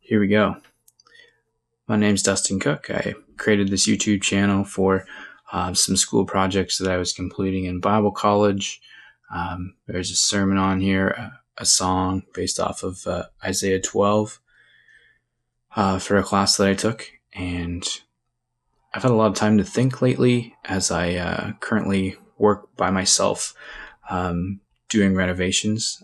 Here we go. My name's Dustin Cook. I created this YouTube channel for some school projects that I was completing in Bible college. There's a sermon on here, a song based off of Isaiah 12 for a class that I took. And I've had a lot of time to think lately as I currently work by myself doing renovations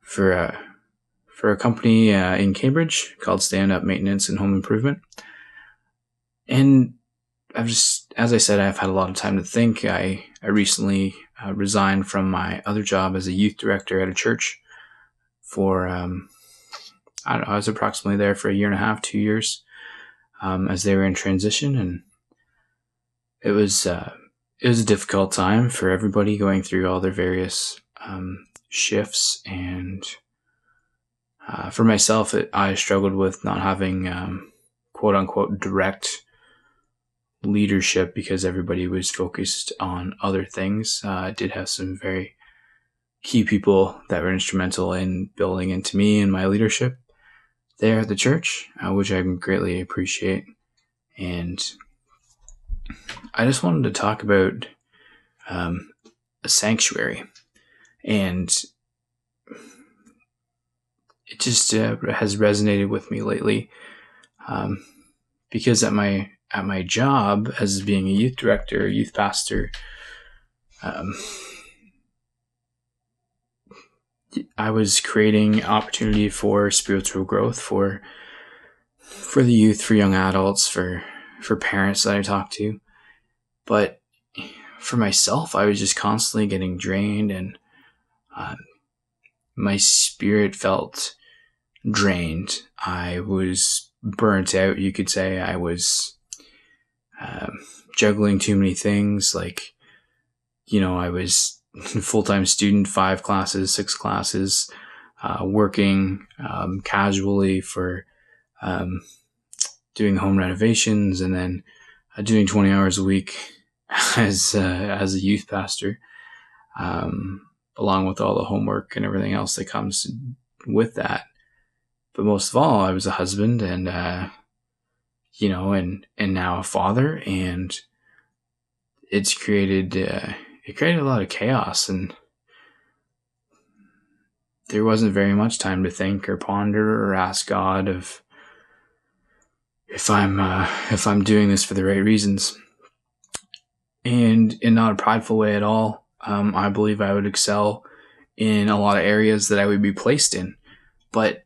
for a company in Cambridge called Stand Up Maintenance and Home Improvement. And as I said, I've had a lot of time to think. I recently resigned from my other job as a youth director at a church for, I was approximately there for 1.5 to 2 years as they were in transition. And it was a difficult time for everybody going through all their various shifts. And for myself, I struggled with not having quote unquote direct leadership because everybody was focused on other things. I did have some very key people that were instrumental in building into me and my leadership there at the church, which I greatly appreciate. And I just wanted to talk about a sanctuary. And it just has resonated with me lately because at my job as being a youth director, youth pastor, I was creating opportunity for spiritual growth for the youth, for young adults, for parents that I talk to. But for myself, I was just constantly getting drained, and my spirit felt drained. I was burnt out, you could say. I was juggling too many things. Like, I was a full-time student, 5 classes, 6 classes, working casually for doing home renovations, and then doing 20 hours a week as a youth pastor, along with all the homework and everything else that comes with that. But most of all, I was a husband and and now a father, and it created a lot of chaos, and there wasn't very much time to think or ponder or ask God if I'm doing this for the right reasons. And in not a prideful way at all, I believe I would excel in a lot of areas that I would be placed in. But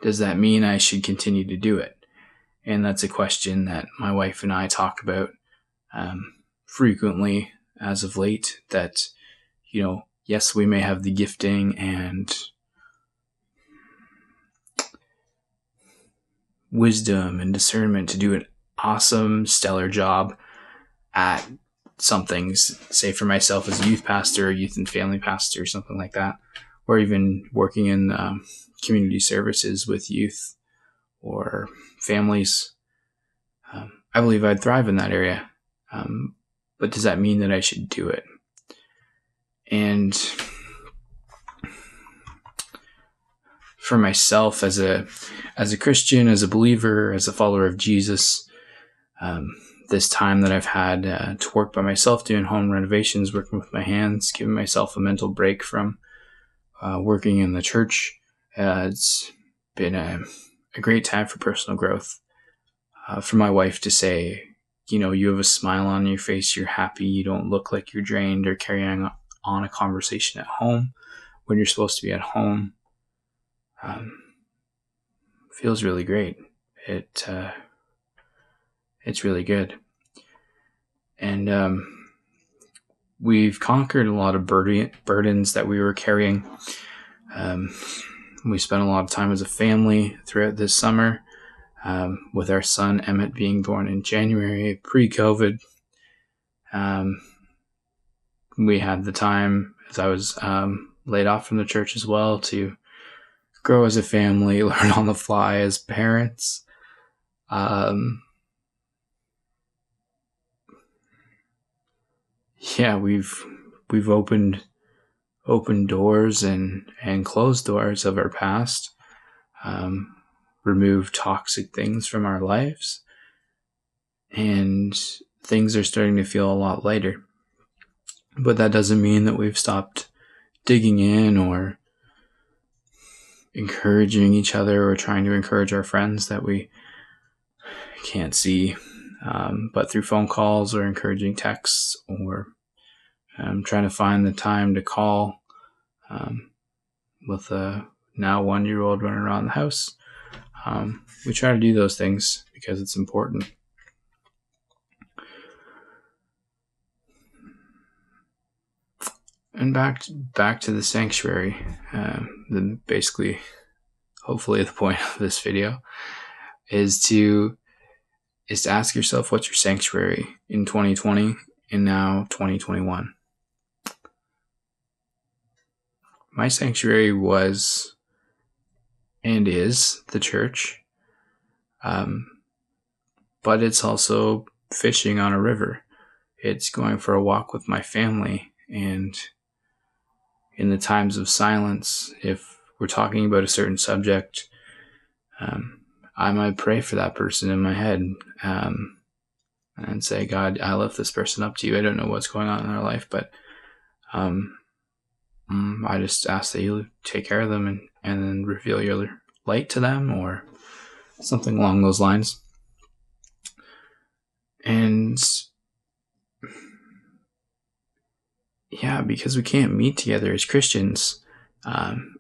does that mean I should continue to do it? And that's a question that my wife and I talk about frequently as of late, that, yes, we may have the gifting and wisdom and discernment to do an awesome, stellar job at something, say for myself as a youth pastor, youth and family pastor, something like that, or even working in community services with youth or families. I believe I'd thrive in that area. But does that mean that I should do it? And for myself as a Christian, as a believer, as a follower of Jesus, this time that I've had to work by myself doing home renovations, working with my hands, giving myself a mental break from working in the church, it's been a great time for personal growth. For my wife to say, you have a smile on your face, you're happy, you don't look like you're drained or carrying on a conversation at home when you're supposed to be at home, feels really great. It's really good. And we've conquered a lot of burdens that we were carrying. We spent a lot of time as a family throughout this summer, with our son Emmett being born in January, pre-COVID. We had the time, as I was laid off from the church as well, to grow as a family, learn on the fly as parents. We've opened open doors and close doors of our past, remove toxic things from our lives, and things are starting to feel a lot lighter. But that doesn't mean that we've stopped digging in or encouraging each other or trying to encourage our friends that we can't see, but through phone calls or encouraging texts or trying to find the time to call with a now 1-year-old running around the house. We try to do those things because it's important. And back to the sanctuary. Basically, hopefully, the point of this video is to ask yourself, what's your sanctuary in 2020 and now 2021? My sanctuary was and is the church, but it's also fishing on a river. It's going for a walk with my family, and in the times of silence, if we're talking about a certain subject, I might pray for that person in my head and say, God, I lift this person up to you. I don't know what's going on in their life, but I just ask that you take care of them and then reveal your light to them, or something along those lines. And yeah, because we can't meet together as Christians,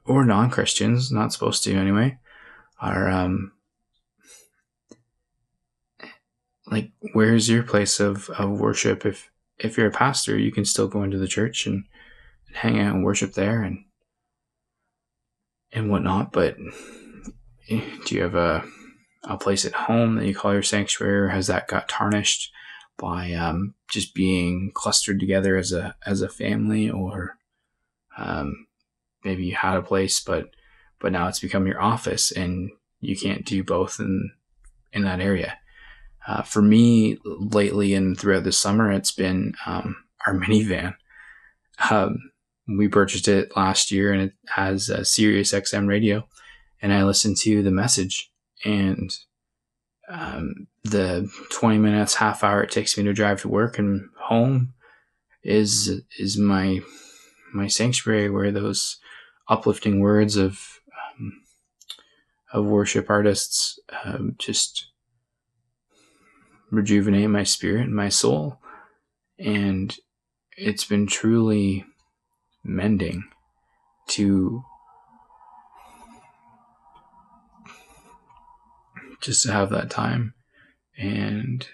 or non-Christians, not supposed to anyway, are like, where's your place of worship? If you're a pastor, you can still go into the church and hang out and worship there and whatnot, but do you have a place at home that you call your sanctuary, or has that got tarnished by just being clustered together as a family? Or maybe you had a place, but now it's become your office and you can't do both in that area. For me, lately and throughout the summer, it's been our minivan. We purchased it last year, and it has a Sirius XM radio, and I listened to the message, and the 20 minutes, half hour it takes me to drive to work and home is my sanctuary, where those uplifting words of worship artists just rejuvenate my spirit and my soul. And it's been truly mending to just have that time and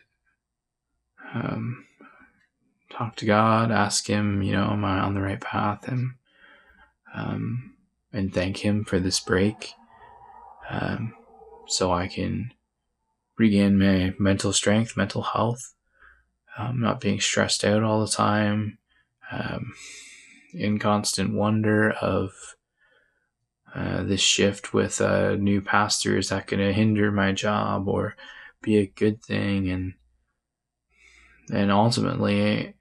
talk to God, ask him, am I on the right path? And thank him for this break, so I can regain my mental strength, mental health, not being stressed out all the time, in constant wonder of this shift with a new pastor. Is that going to hinder my job or be a good thing? And ultimately,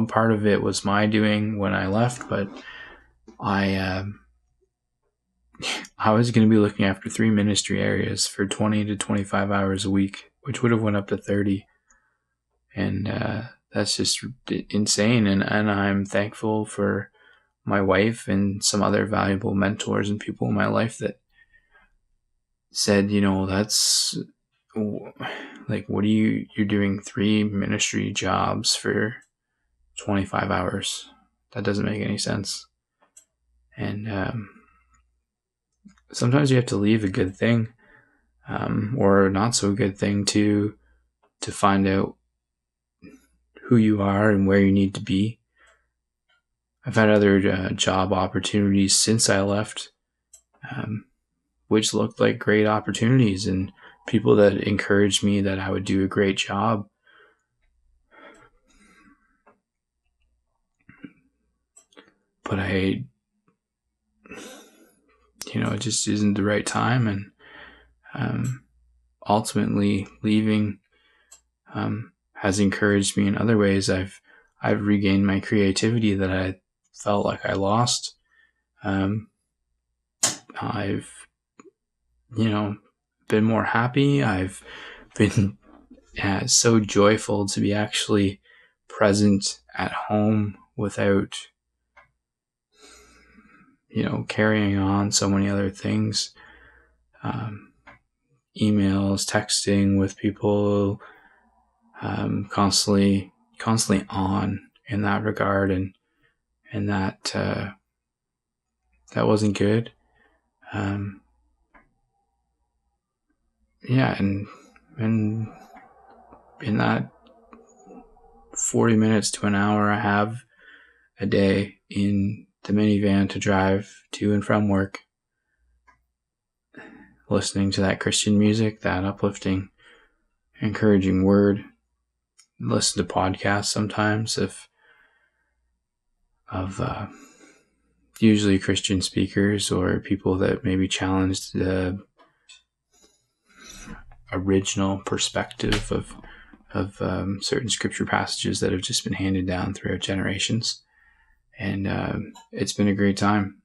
part of it was my doing when I left, but I was going to be looking after 3 ministry areas for 20 to 25 hours a week, which would have went up to 30. And that's just insane. And I'm thankful for my wife and some other valuable mentors and people in my life that said, that's like, what are you're doing 3 ministry jobs for 25 hours. That doesn't make any sense. And sometimes you have to leave a good thing, or not so good thing to find out who you are and where you need to be. I've had other job opportunities since I left, which looked like great opportunities, and people that encouraged me that I would do a great job. But it just isn't the right time. And ultimately leaving has encouraged me in other ways. I've regained my creativity that I felt like I lost. I've, been more happy. I've been so joyful to be actually present at home without, carrying on so many other things. Emails, texting with people, constantly on in that regard, and that wasn't good. And in that 40 minutes to an hour I have a day in the minivan to drive to and from work, listening to that Christian music, that uplifting, encouraging word, listen to podcasts sometimes of usually Christian speakers or people that maybe challenged the original perspective of certain scripture passages that have just been handed down throughout generations. And it's been a great time.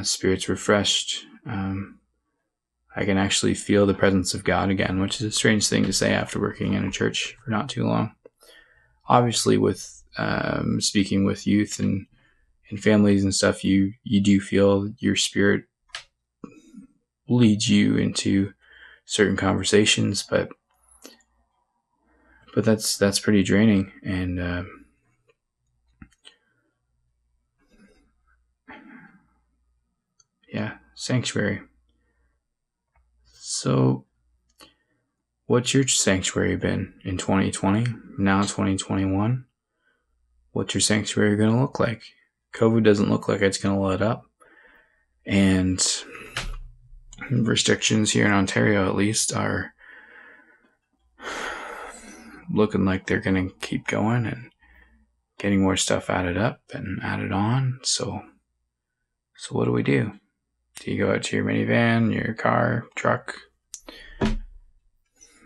Spirit's refreshed. I can actually feel the presence of God again, which is a strange thing to say after working in a church for not too long. Obviously, with speaking with youth and families and stuff, you do feel your spirit leads you into certain conversations, but that's pretty draining. And sanctuary. So what's your sanctuary been in 2020, now 2021? What's your sanctuary going to look like? COVID doesn't look like it's going to let up. And restrictions here in Ontario, at least, are looking like they're going to keep going and getting more stuff added up and added on. So what do we do? Do you go out to your minivan, your car, truck,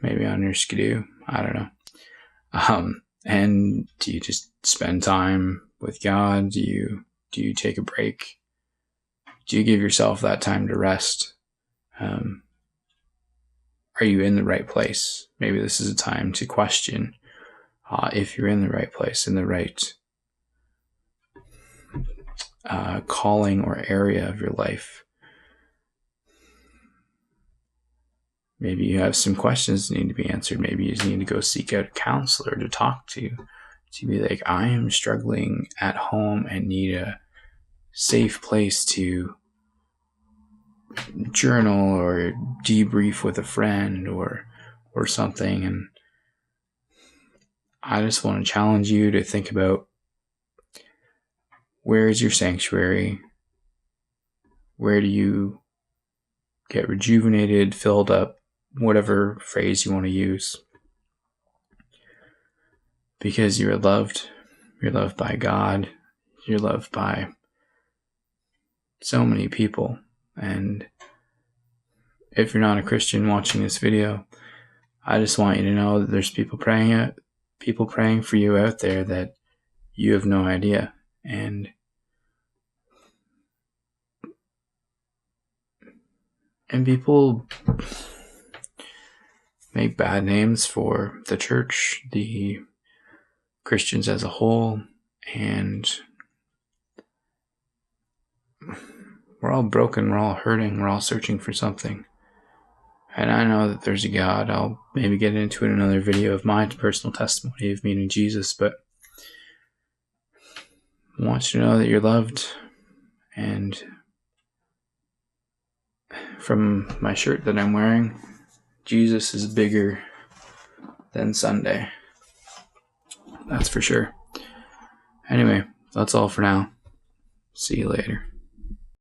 maybe on your skidoo? I don't know. And do you just spend time with God? Do you take a break? Do you give yourself that time to rest? Are you in the right place? Maybe this is a time to question if you're in the right place, in the right calling or area of your life. Maybe you have some questions that need to be answered. Maybe you just need to go seek out a counselor to talk to be like, I am struggling at home and need a safe place to journal or debrief with a friend or something. And I just want to challenge you to think about, where is your sanctuary? Where do you get rejuvenated, filled up, whatever phrase you want to use? Because you're loved by God, you're loved by so many people. And if you're not a Christian watching this video, I just want you to know that there's people praying for you out there that you have no idea. And people make bad names for the church, the Christians as a whole, and we're all broken, we're all hurting, we're all searching for something. And I know that there's a God. I'll maybe get into it in another video of my personal testimony of meeting Jesus, but I want you to know that you're loved. And from my shirt that I'm wearing, Jesus is bigger than Sunday. That's for sure. Anyway, that's all for now. See you later.